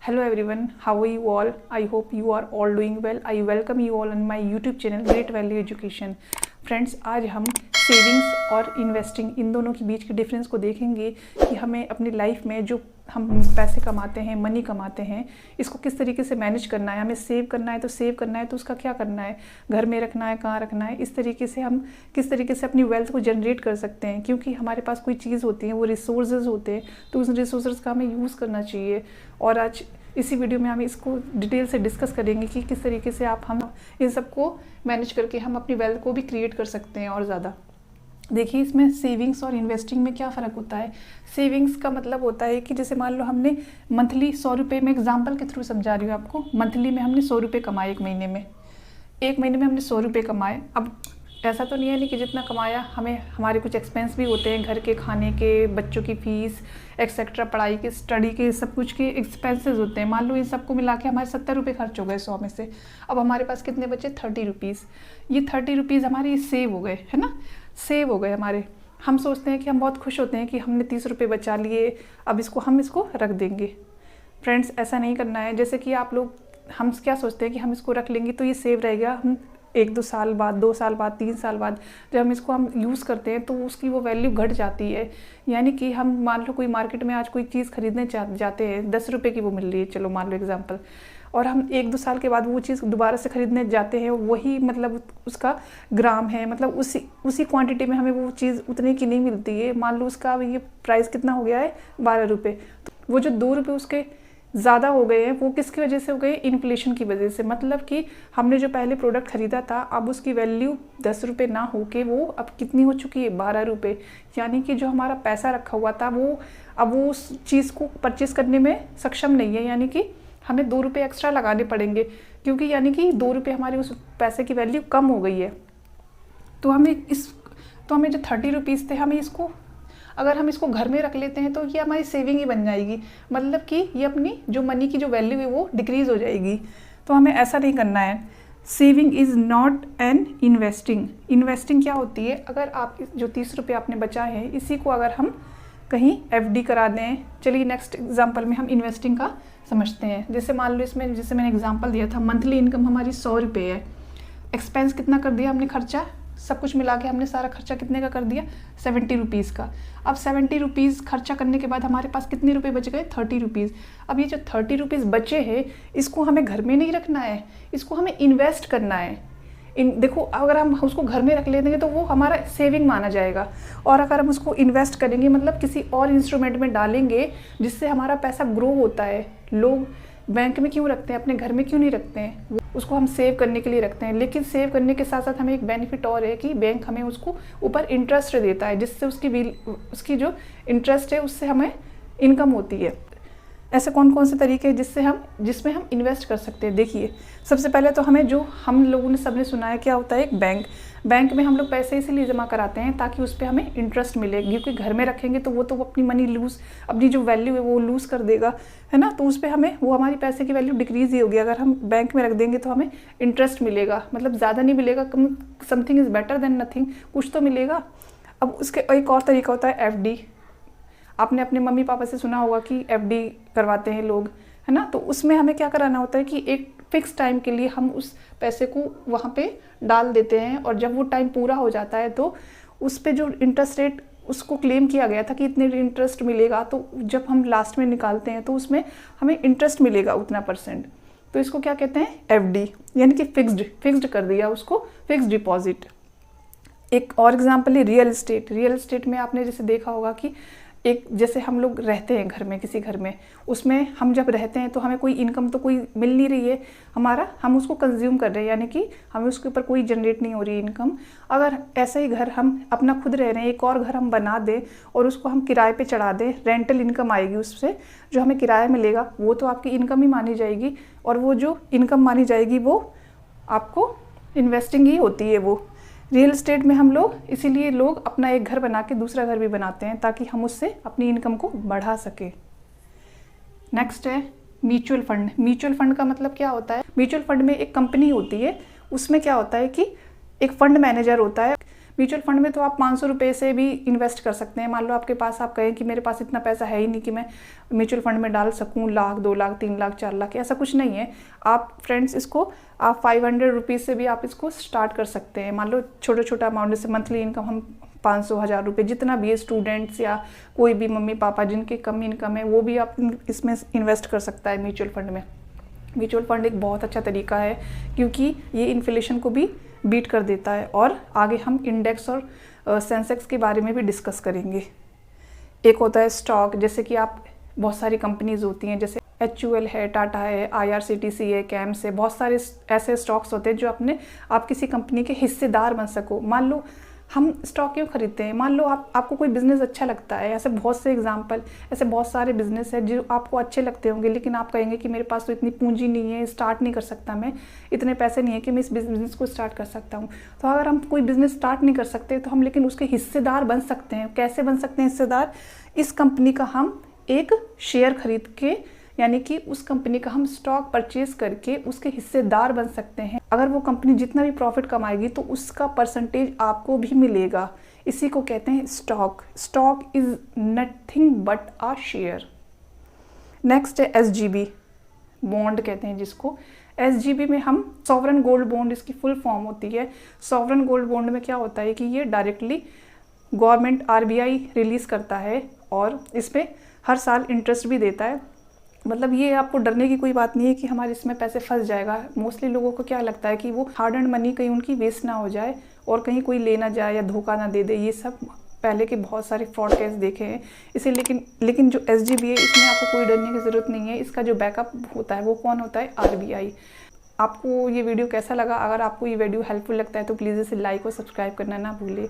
Hello everyone, how are you all? I hope you are all doing well. I welcome you all on my YouTube channel Great Value Education. Friends, आज हम savings और investing in दोनों के बीच के difference को देखेंगे कि हमें अपनी लाइफ में जो हम पैसे कमाते हैं, मनी कमाते हैं, इसको किस तरीके से मैनेज करना है। हमें सेव करना है तो सेव करना है तो उसका क्या करना है, घर में रखना है, कहाँ रखना है, इस तरीके से हम किस तरीके से अपनी वेल्थ को जनरेट कर सकते हैं। क्योंकि हमारे पास कोई चीज़ होती है, वो रिसोर्सेज होते हैं, तो उस रिसोर्सेज का हमें यूज़ करना चाहिए। और आज इसी वीडियो में हम इसको डिटेल से डिस्कस करेंगे कि किस तरीके से हम इन सबको मैनेज करके हम अपनी वेल्थ को भी क्रिएट कर सकते हैं और ज़्यादा। देखिए, इसमें सेविंग्स और इन्वेस्टिंग में क्या फ़र्क होता है। सेविंग्स का मतलब होता है कि जैसे मान लो हमने मंथली 100 रुपये, में एग्जांपल के थ्रू समझा रही हूँ आपको। मंथली में हमने 100 रुपये कमाए, एक महीने में हमने 100 रुपये कमाए। अब ऐसा तो नहीं है कि जितना कमाया हमें हमारे कुछ एक्सपेंस भी होते हैं, घर के, खाने के, बच्चों की फ़ीस एक्सेट्रा, पढ़ाई के, स्टडी के, सब कुछ के एक्सपेंसेस होते हैं। मान लो इन सबको मिला के हमारे 70 रुपये खर्च हो गए 100 में से। अब हमारे पास कितने बचे? 30 रुपीज़। ये 30 रुपीज़ हमारे सेव हो गए, है ना, सेव हो गए हमारे। हम सोचते हैं कि हम बहुत खुश होते हैं कि हमने 30 रुपये बचा लिए, अब हम इसको रख देंगे। फ्रेंड्स, ऐसा नहीं करना है। जैसे कि आप लोग, हम क्या सोचते हैं कि हम इसको रख लेंगे तो ये सेव रहेगा। हम 1-2 साल बाद, 2 साल बाद, 3 साल बाद जब हम इसको यूज़ करते हैं तो उसकी वो वैल्यू घट जाती है। यानी कि हम मान लो कोई मार्केट में आज कोई चीज़ खरीदने जाते हैं, 10 रुपये की वो मिल रही है, चलो मान लो एग्जांपल, और हम 1-2 साल के बाद वो चीज़ दोबारा से खरीदने जाते हैं, वही मतलब उसका ग्राम है, मतलब उसी क्वांटिटी में हमें वो चीज़ उतने की नहीं मिलती है। मान लो उसका ये प्राइस कितना हो गया है, 12 रुपये। तो वो जो 2 रुपये उसके ज़्यादा हो गए हैं, वो किसकी वजह से हो गए? इन्फ्लेशन की वजह से। मतलब कि हमने जो पहले प्रोडक्ट ख़रीदा था, अब उसकी वैल्यू 10 रुपये ना हो के वो अब कितनी हो चुकी है? 12 रुपये। यानी कि जो हमारा पैसा रखा हुआ था वो अब वो उस चीज़ को परचेस करने में सक्षम नहीं है। यानी कि हमें 2 रुपये एक्स्ट्रा लगाने पड़ेंगे, क्योंकि यानी कि 2 रुपये हमारी उस पैसे की वैल्यू कम हो गई है। तो हमें जो 30 रुपीज़ थे, हमें इसको, अगर हम इसको घर में रख लेते हैं तो ये हमारी सेविंग ही बन जाएगी। मतलब कि ये अपनी जो मनी की जो वैल्यू है वो डिक्रीज़ हो जाएगी। तो हमें ऐसा नहीं करना है। Saving is not an investing. Investing क्या होती है? अगर आप जो 30 रुपये आपने बचा है, इसी को अगर हम कहीं FD करा दें। चलिए नेक्स्ट एग्जांपल में हम इन्वेस्टिंग का समझते हैं। जैसे मान लो इसमें, जैसे मैंने एग्जांपल दिया था, मंथली इनकम हमारी 100 रुपये है। एक्सपेंस कितना कर दिया हमने, खर्चा सब कुछ मिला के हमने सारा खर्चा कितने का कर दिया? 70 रुपीज़ का। अब 70 रुपीज़ खर्चा करने के बाद हमारे पास कितने रुपए बच गए? 30 रुपीज़। अब ये जो 30 रुपीज़ बचे हैं, इसको हमें घर में नहीं रखना है, इसको हमें इन्वेस्ट करना है। देखो, अगर हम उसको घर में रख लेंगे तो वो हमारा सेविंग माना जाएगा, और अगर हम उसको इन्वेस्ट करेंगे, मतलब किसी और इंस्ट्रूमेंट में डालेंगे जिससे हमारा पैसा ग्रो होता है। लोग बैंक में क्यों रखते हैं, अपने घर में क्यों नहीं रखते हैं? उसको हम सेव करने के लिए रखते हैं। लेकिन सेव करने के साथ साथ हमें एक बेनिफिट और है कि बैंक हमें उसको ऊपर इंटरेस्ट देता है, जिससे उसकी जो इंटरेस्ट है उससे हमें इनकम होती है। ऐसे कौन कौन से तरीके हैं जिसमें हम इन्वेस्ट कर सकते हैं? देखिए, सबसे पहले तो हमें, जो हम लोगों ने सबने सुना है, क्या होता है? एक बैंक में हम लोग पैसे इसीलिए जमा कराते हैं ताकि उस पर हमें इंटरेस्ट मिले। क्योंकि घर में रखेंगे तो वो अपनी मनी अपनी जो वैल्यू है वो लूज़ कर देगा, है ना। तो उस पर हमारी पैसे की वैल्यू डिक्रीज़ ही होगी। अगर हम बैंक में रख देंगे तो हमें इंटरेस्ट मिलेगा, मतलब ज़्यादा नहीं मिलेगा, कम। Something is better than nothing, कुछ तो मिलेगा। अब उसके एक और तरीका होता है FD। आपने अपने मम्मी पापा से सुना होगा कि FD करवाते हैं लोग, है ना। तो उसमें हमें क्या कराना होता है कि एक फिक्स टाइम के लिए हम उस पैसे को वहाँ पे डाल देते हैं, और जब वो टाइम पूरा हो जाता है तो उस पे जो इंटरेस्ट रेट उसको क्लेम किया गया था कि इतने इंटरेस्ट मिलेगा, तो जब हम लास्ट में निकालते हैं तो उसमें हमें इंटरेस्ट मिलेगा उतना %। तो इसको क्या कहते हैं? FD, यानी कि फिक्स्ड कर दिया उसको, फिक्स्ड डिपॉजिट। एक और एग्जाम्पल है रियल एस्टेट में आपने जैसे देखा होगा कि जैसे हम लोग रहते हैं घर में, किसी घर में, उसमें हम जब रहते हैं तो हमें कोई इनकम तो कोई मिल नहीं रही है हम उसको कंज्यूम कर रहे हैं, यानी कि हमें उसके ऊपर कोई जनरेट नहीं हो रही इनकम। अगर ऐसा ही घर हम अपना खुद रह रहे हैं, एक और घर हम बना दें और उसको हम किराए पे चढ़ा दें, रेंटल इनकम आएगी उससे, जो हमें किराया मिलेगा वो तो आपकी इनकम ही मानी जाएगी, और वो जो इनकम मानी जाएगी वो आपको इन्वेस्टिंग ही होती है। वो रियल एस्टेट में हम लोग, इसीलिए लोग अपना एक घर बना के दूसरा घर भी बनाते हैं ताकि हम उससे अपनी इनकम को बढ़ा सकें। नेक्स्ट है म्यूचुअल फंड। म्यूचुअल फंड का मतलब क्या होता है? म्यूचुअल फंड में एक कंपनी होती है, उसमें क्या होता है कि एक फंड मैनेजर होता है। म्यूचुअल फंड में तो आप 500 रुपये से भी इन्वेस्ट कर सकते हैं। मान लो आपके पास, आप कहें कि मेरे पास इतना पैसा है ही नहीं कि मैं म्यूचुअल फंड में डाल सकूँ 1 लाख, 2 लाख, 3 लाख, 4 लाख, ऐसा कुछ नहीं है। आप फ्रेंड्स इसको आप 500 रुपीज़ से भी आप इसको स्टार्ट कर सकते हैं। मान लो छोटा छोटा अमाउंट, जैसे मंथली इनकम हम 500, 1000 रुपये, जितना भी है, स्टूडेंट्स या कोई भी मम्मी पापा जिनकी कम इनकम है वो भी आप इसमें इन्वेस्ट कर सकता है म्यूचुअल फंड में। म्यूचुअल फंड एक बहुत अच्छा तरीका है क्योंकि ये इन्फ्लेशन को भी बीट कर देता है। और आगे हम इंडेक्स और सेंसेक्स के बारे में भी डिस्कस करेंगे। एक होता है स्टॉक, जैसे कि आप बहुत सारी कंपनीज होती हैं, जैसे HUL है, टाटा है, IRCTC है, कैम्स है, बहुत सारे ऐसे स्टॉक्स होते हैं जो आप किसी कंपनी के हिस्सेदार बन सको। मान लो हम स्टॉक क्यों खरीदते हैं, मान लो आपको कोई बिज़नेस अच्छा लगता है, ऐसे बहुत से एग्जांपल, ऐसे बहुत सारे बिज़नेस है जो आपको अच्छे लगते होंगे, लेकिन आप कहेंगे कि मेरे पास तो इतनी पूंजी नहीं है, स्टार्ट नहीं कर सकता, मैं इतने पैसे नहीं है कि मैं इस बिज़नेस को स्टार्ट कर सकता हूँ। तो अगर हम कोई बिज़नेस स्टार्ट नहीं कर सकते तो हम लेकिन उसके हिस्सेदार बन सकते हैं। कैसे बन सकते हैं हिस्सेदार? इस कंपनी का हम एक शेयर खरीद के, यानी कि उस कंपनी का हम स्टॉक परचेज करके उसके हिस्सेदार बन सकते हैं। अगर वो कंपनी जितना भी प्रॉफिट कमाएगी तो उसका परसेंटेज आपको भी मिलेगा। इसी को कहते हैं stock. Stock is nothing but a share. Next है SGB, बॉन्ड कहते हैं जिसको। SGB में हम सॉवरेन गोल्ड बॉन्ड, इसकी फुल फॉर्म होती है। सॉवरेन गोल्ड बॉन्ड में क्या होता है कि ये डायरेक्टली गवर्नमेंट RBI रिलीज़ करता है और इस पर हर साल इंटरेस्ट भी देता है। मतलब ये आपको डरने की कोई बात नहीं है कि हमारे इसमें पैसे फंस जाएगा। मोस्टली लोगों को क्या लगता है कि वो हार्ड एंड मनी कहीं उनकी वेस्ट ना हो जाए और कहीं कोई ले ना जाए या धोखा ना दे दे। ये सब पहले के बहुत सारे फ्रॉड केस देखे हैं इसे। लेकिन जो SGB है इसमें आपको कोई डरने की ज़रूरत नहीं है। इसका जो बैकअप होता है वो कौन होता है? RBI। आपको ये वीडियो कैसा लगा? अगर आपको ये वीडियो हेल्पफुल लगता है तो प्लीज़ इसे लाइक और सब्सक्राइब करना ना भूलें।